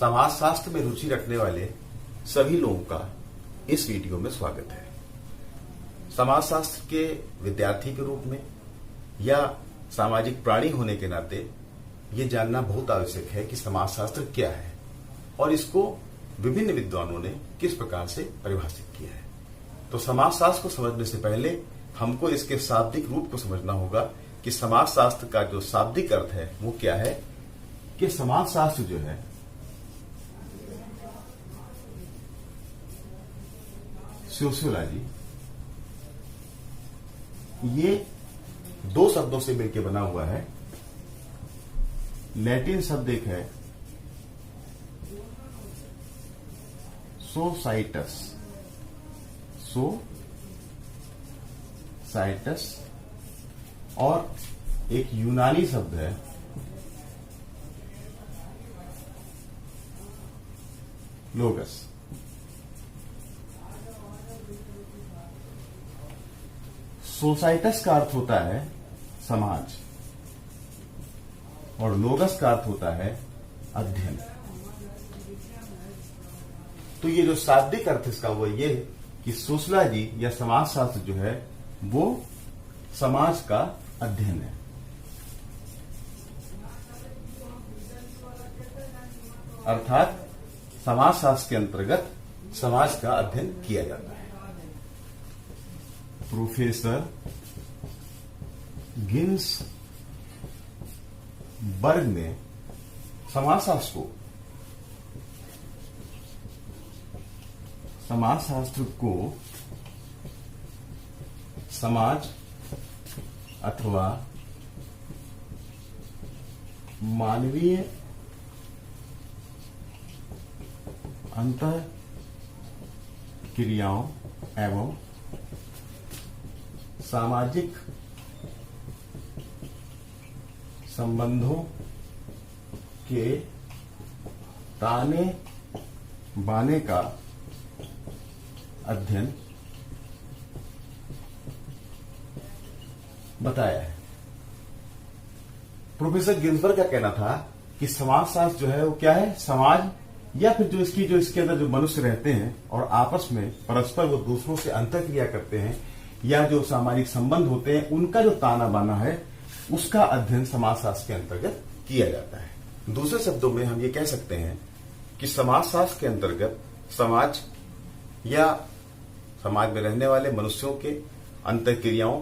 समाजशास्त्र में रुचि रखने वाले सभी लोगों का इस वीडियो में स्वागत है। समाजशास्त्र के विद्यार्थी के रूप में या सामाजिक प्राणी होने के नाते ये जानना बहुत आवश्यक है कि समाजशास्त्र क्या है और इसको विभिन्न विद्वानों ने किस प्रकार से परिभाषित किया है। तो समाजशास्त्र को समझने से पहले हमको इसके शाब्दिक रूप को समझना होगा कि समाजशास्त्र का जो शाब्दिक अर्थ है वो क्या है। कि समाजशास्त्र जो है सोशियोलॉजी, ये दो शब्दों से मिलकर बना हुआ है। लैटिन शब्द एक है सोसाइटस, और एक यूनानी शब्द है लोगस। सोसाइटस का अर्थ होता है समाज और लोगस का अर्थ होता है अध्ययन। तो ये जो शाब्दिक अर्थ इसका वो ये कि सोशलॉजी या समाजशास्त्र जो है वो समाज का अध्ययन है। अर्थात समाजशास्त्र के अंतर्गत समाज का अध्ययन किया जाता है। प्रोफेसर गिन्सबर्ग ने समाजशास्त्र को समाज अथवा मानवीय अंतःक्रियाओं एवं सामाजिक संबंधों के ताने बाने का अध्ययन बताया है। प्रोफेसर गिन्सबर्ग का कहना था कि समाजशास्त्र जो है वो क्या है, समाज या फिर जो इसके अंदर जो मनुष्य रहते हैं और आपस में परस्पर वो दूसरों से अंतःक्रिया करते हैं या जो सामाजिक संबंध होते हैं उनका जो ताना बाना है उसका अध्ययन समाजशास्त्र के अंतर्गत किया जाता है। दूसरे शब्दों में हम ये कह सकते हैं कि समाजशास्त्र के अंतर्गत समाज या समाज में रहने वाले मनुष्यों के अंतःक्रियाओं,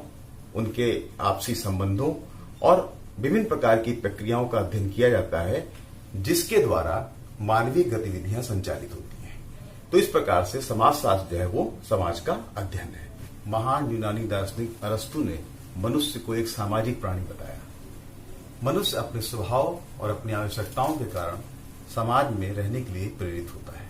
उनके आपसी संबंधों और विभिन्न प्रकार की प्रक्रियाओं का अध्ययन किया जाता है जिसके द्वारा मानवीय गतिविधियां संचालित होती हैं। तो इस प्रकार से समाजशास्त्र जो है वो समाज का अध्ययन है। महान यूनानी दार्शनिक अरस्तु ने मनुष्य को एक सामाजिक प्राणी बताया। मनुष्य अपने स्वभाव और अपनी आवश्यकताओं के कारण समाज में रहने के लिए प्रेरित होता है।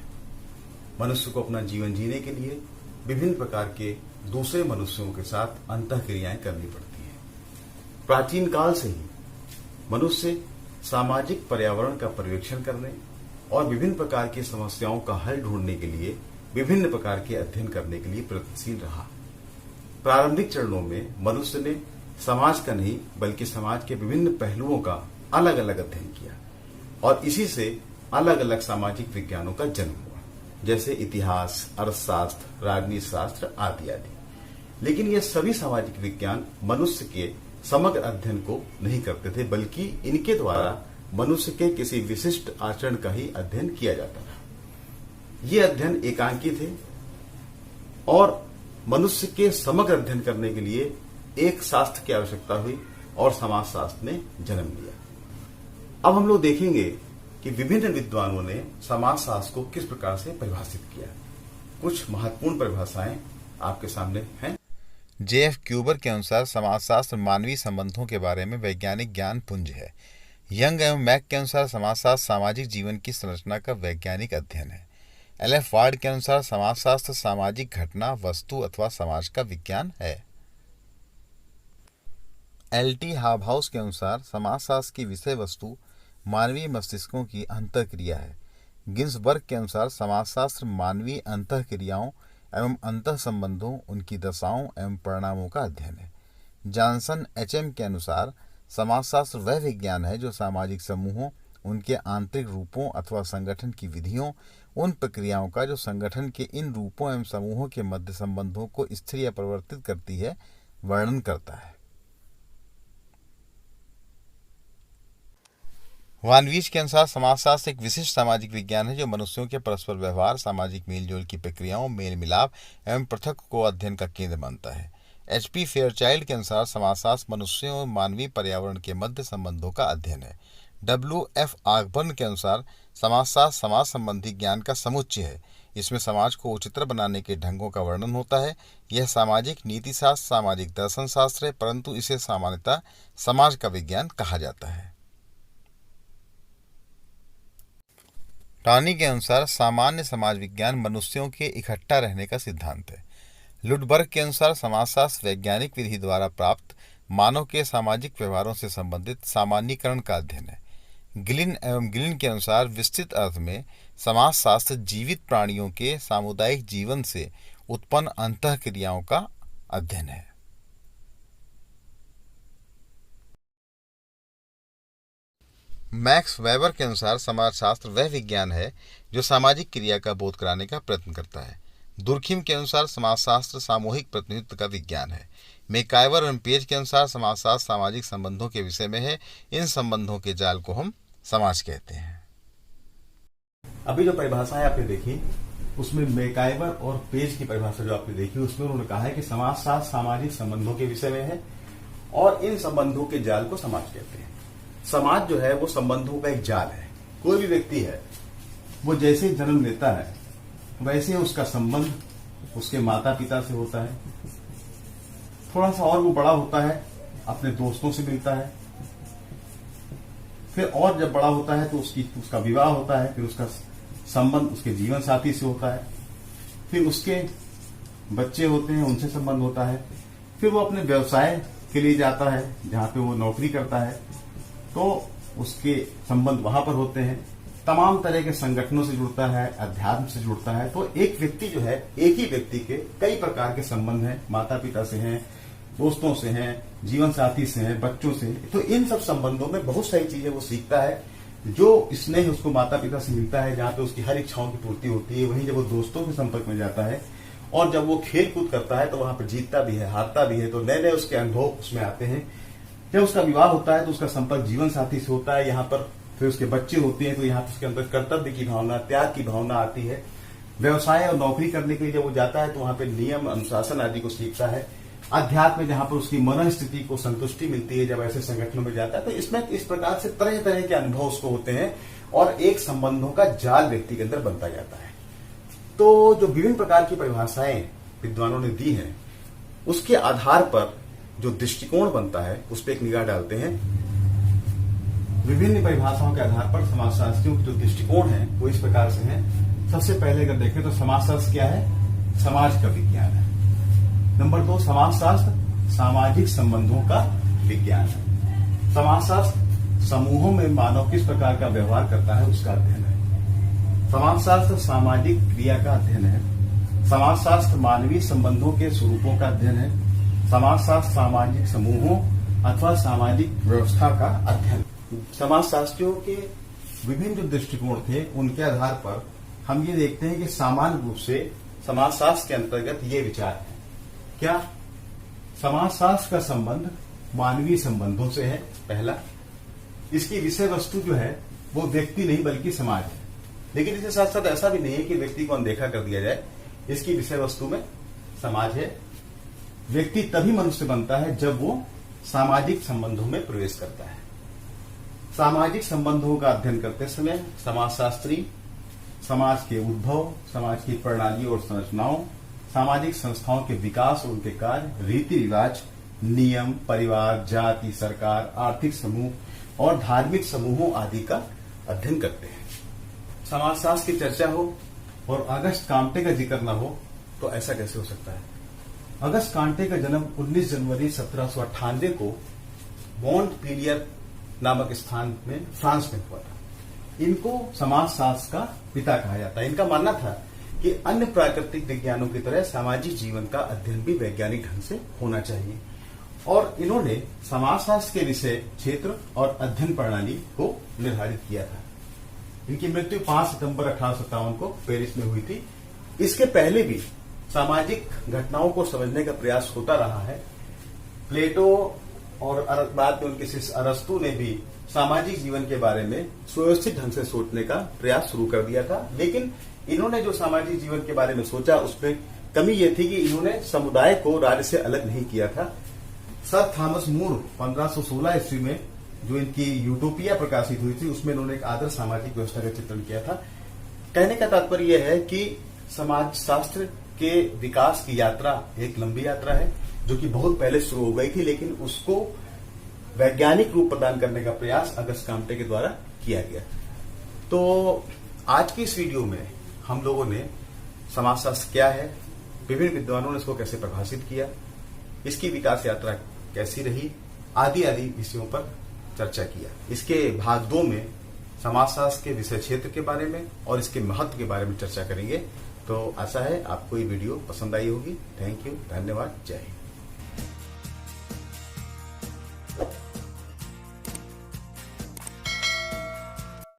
मनुष्य को अपना जीवन जीने के लिए विभिन्न प्रकार के दूसरे मनुष्यों के साथ अंतःक्रियाएं करनी पड़ती हैं। प्राचीन काल से ही मनुष्य सामाजिक पर्यावरण का पर्यवेक्षण करने और विभिन्न प्रकार की समस्याओं का हल ढूंढने के लिए विभिन्न प्रकार के अध्ययन करने के लिए प्रयत्नशील रहा। प्रारंभिक चरणों में मनुष्य ने समाज का नहीं बल्कि समाज के विभिन्न पहलुओं का अलग अलग अध्ययन किया और इसी से अलग अलग सामाजिक विज्ञानों का जन्म हुआ, जैसे इतिहास, अर्थशास्त्र, राजनीति शास्त्र आदि आदि। लेकिन ये सभी सामाजिक विज्ञान मनुष्य के समग्र अध्ययन को नहीं करते थे बल्कि इनके द्वारा मनुष्य के किसी विशिष्ट आचरण का ही अध्ययन किया जाता था। ये अध्ययन एकांकी थे और मनुष्य के समग्र अध्ययन करने के लिए एक शास्त्र की आवश्यकता हुई और समाजशास्त्र ने जन्म लिया। अब हम लोग देखेंगे कि विभिन्न विद्वानों ने समाजशास्त्र को किस प्रकार से परिभाषित किया। कुछ महत्वपूर्ण परिभाषाएं आपके सामने हैं। J.F. क्यूबर के अनुसार समाजशास्त्र मानवीय संबंधों के बारे में वैज्ञानिक ज्ञान पुंज है। यंग एवं मैक के अनुसार समाजशास्त्र सामाजिक जीवन की संरचना का वैज्ञानिक अध्ययन है। L.F. वार्ड के अनुसार समाजशास्त्र सामाजिक घटना, वस्तु अथवा समाज का विज्ञान है। L.T. हाबहाउस के अनुसार समाजशास्त्र की विषय वस्तु मानवीय मस्तिष्कों की अंतःक्रिया है। गिन्सबर्ग के अनुसार समाजशास्त्र मानवीय अंतःक्रियाओं एवं अंतः संबंधों, उनकी दशाओं एवं परिणामों का अध्ययन है। Johnson H.M. के अनुसार समाजशास्त्र वह विज्ञान है जो सामाजिक समूहों उनके आंतरिक रूपों अथवा संगठन की विधियों, उन प्रक्रियाओं का जो संगठन के इन रूपों एवं समूहों के मध्य संबंधों को स्थिर या परिवर्तित करती है, वर्णन करता है। वानवीज के अनुसार समाजशास्त्र एक विशिष्ट सामाजिक विज्ञान है जो मनुष्यों के परस्पर व्यवहार, सामाजिक मेलजोल की प्रक्रियाओं, मेल मिलाप एवं पृथक को अध्ययन का केंद्र मानता है। HP फेयरचाइल्ड के अनुसार समाजशास्त्र मनुष्यों और मानवीय पर्यावरण के मध्य संबंधों का अध्ययन है। WF ऑगबर्न के अनुसार समाजशास्त्र समाज संबंधी ज्ञान का समुच्चय है। इसमें समाज को उचितर बनाने के ढंगों का वर्णन होता है। यह सामाजिक नीतिशास्त्र, सामाजिक दर्शन शास्त्र है, परंतु इसे सामान्यतः समाज का विज्ञान कहा जाता है। टॉनी के अनुसार सामान्य समाज विज्ञान मनुष्यों के इकट्ठा रहने का सिद्धांत है। लुडबर्ग के अनुसार समाजशास्त्र वैज्ञानिक विधि द्वारा प्राप्त मानव के सामाजिक व्यवहारों से संबंधित सामान्यीकरण का अध्ययन है। गिलिन के अनुसार विस्तृत अर्थ में समाजशास्त्र जीवित प्राणियों के सामुदायिक जीवन से उत्पन्न अंतःक्रियाओं का अध्ययन है। मैक्स वेबर के अनुसार समाजशास्त्र वह विज्ञान है जो सामाजिक क्रिया का बोध कराने का प्रयत्न करता है। दुर्खिम के अनुसार समाजशास्त्र सामूहिक प्रतिनिधित्व का विज्ञान है। मैकाइवर और पेज के अनुसार समाजशास्त्र सामाजिक संबंधों के विषय में है। इन संबंधों के जाल को हम समाज कहते हैं। अभी जो परिभाषाएं आपने देखी उसमें मैकाइवर और पेज की परिभाषा जो आपने देखी उसमें उन्होंने कहा है कि समाजशास्त्र सामाजिक संबंधों के विषय में है और इन संबंधों के जाल को समाज कहते हैं। समाज जो है वो संबंधों का एक जाल है। कोई भी व्यक्ति है वो जैसे जन्म लेता है वैसे उसका संबंध उसके माता पिता से होता है। थोड़ा सा और वो बड़ा होता है अपने दोस्तों से मिलता है, फिर और जब बड़ा होता है तो उसका विवाह होता है, फिर उसका संबंध उसके जीवन साथी से होता है, फिर उसके बच्चे होते हैं उनसे संबंध होता है, फिर वो अपने व्यवसाय के लिए जाता है जहां पे वो नौकरी करता है तो उसके संबंध वहां पर होते हैं। तमाम तरह के संगठनों से जुड़ता है, अध्यात्म से जुड़ता है। तो एक व्यक्ति जो है एक ही व्यक्ति के कई प्रकार के संबंध हैं, माता पिता से हैं, दोस्तों से हैं, जीवन साथी से हैं, बच्चों से। तो इन सब संबंधों में बहुत सारी चीजें वो सीखता है। जो स्नेह उसको माता पिता से मिलता है जहां पे उसकी हर इच्छाओं की पूर्ति होती है, वहीं जब वो दोस्तों के संपर्क में जाता है और जब वो खेल कूद करता है तो वहां पर जीतता भी है, हारता भी है, तो नए नए उसके अनुभव उसमें आते हैं। जब उसका विवाह होता है तो उसका संपर्क जीवन साथी से होता है। यहाँ पर फिर उसके बच्चे होते हैं तो यहाँ पर उसके अंदर कर्तव्य की भावना, त्याग की भावना आती है। व्यवसाय और नौकरी करने के लिए जब वो जाता है तो वहां पर नियम, अनुशासन आदि को सीखता है। अध्यात्म में जहां पर उसकी मन स्थिति को संतुष्टि मिलती है जब ऐसे संगठनों में जाता है। तो इसमें इस प्रकार से तरह तरह के अनुभव उसको होते हैं और एक संबंधों का जाल व्यक्ति के अंदर बनता जाता है। तो जो विभिन्न प्रकार की परिभाषाएं विद्वानों ने दी हैं उसके आधार पर जो दृष्टिकोण बनता है उस पर एक निगाह डालते हैं। विभिन्न परिभाषाओं के आधार पर समाजशास्त्रियों के जो दृष्टिकोण है वो इस प्रकार से है। सबसे पहले अगर देखें तो समाजशास्त्र क्या है? समाज का विज्ञान है। नंबर 2, समाजशास्त्र सामाजिक संबंधों का विज्ञान है। समाजशास्त्र समूहों में मानव किस प्रकार का व्यवहार करता है उसका अध्ययन है। समाजशास्त्र सामाजिक क्रिया का अध्ययन है। समाजशास्त्र मानवीय संबंधों के स्वरूपों का अध्ययन है। समाजशास्त्र सामाजिक समूहों अथवा सामाजिक व्यवस्था का अध्ययन। समाजशास्त्रियों के विभिन्न जो दृष्टिकोण थे उनके आधार पर हम ये देखते हैं कि सामान्य रूप से समाजशास्त्र के अंतर्गत ये विचार है। क्या? समाजशास्त्र का संबंध मानवीय संबंधों से है। पहला, इसकी विषय वस्तु जो है वो व्यक्ति नहीं बल्कि समाज है। लेकिन इसके साथ साथ ऐसा भी नहीं है कि व्यक्ति को अनदेखा कर दिया जाए। इसकी विषय वस्तु में समाज है। व्यक्ति तभी मनुष्य बनता है जब वो सामाजिक संबंधों में प्रवेश करता है। सामाजिक संबंधों का अध्ययन करते समय समाजशास्त्री समाज के उद्भव, समाज की प्रणाली और संरचनाओं, सामाजिक संस्थाओं के विकास और उनके कार्य, रीति रिवाज, नियम, परिवार, जाति, सरकार, आर्थिक समूह और धार्मिक समूहों आदि का अध्ययन करते हैं। समाजशास्त्र की चर्चा हो और अगस्त कांटे का जिक्र न हो तो ऐसा कैसे हो सकता है? अगस्त कांटे का जन्म 19 जनवरी 1798 को मॉन्टपेलियर नामक स्थान में फ्रांस में हुआ था। इनको समाजशास्त्र का पिता कहा जाता है। इनका मानना था कि अन्य प्राकृतिक विज्ञानों की तरह सामाजिक जीवन का अध्ययन भी वैज्ञानिक ढंग से होना चाहिए। और इन्होंने समाजशास्त्र के विषय क्षेत्र और अध्ययन प्रणाली को निर्धारित किया था। इनकी मृत्यु 5 सितंबर 1857 को पेरिस में हुई थी। इसके पहले भी सामाजिक घटनाओं को समझने का प्रयास होता रहा है। प्लेटो और बाद में उनके शिष्य अरस्तु ने भी सामाजिक जीवन के बारे में सुव्यवस्थित ढंग से सोचने का प्रयास शुरू कर दिया था, लेकिन इन्होंने जो सामाजिक जीवन के बारे में सोचा उसमें कमी यह थी कि इन्होंने समुदाय को राज्य से अलग नहीं किया था। सर थॉमस मूर 1516 ईस्वी में जो इनकी यूटोपिया प्रकाशित हुई थी उसमें इन्होंने एक आदर्श सामाजिक व्यवस्था का चित्रण किया था। कहने का तात्पर्य यह है कि समाज शास्त्र के विकास की यात्रा एक लंबी यात्रा है जो कि बहुत पहले शुरू हो गई थी, लेकिन उसको वैज्ञानिक रूप प्रदान करने का प्रयास अगस्त काम्टे के द्वारा किया गया। तो आज की इस वीडियो में हम लोगों ने समाजशास्त्र क्या है, विभिन्न विद्वानों ने इसको कैसे परिभाषित किया, इसकी विकास यात्रा कैसी रही, आदि आदि विषयों पर चर्चा किया। इसके भाग 2 में समाजशास्त्र के विषय क्षेत्र के बारे में और इसके महत्व के बारे में चर्चा करेंगे। तो आशा है आपको ये वीडियो पसंद आई होगी। थैंक यू, धन्यवाद, जय हिंद।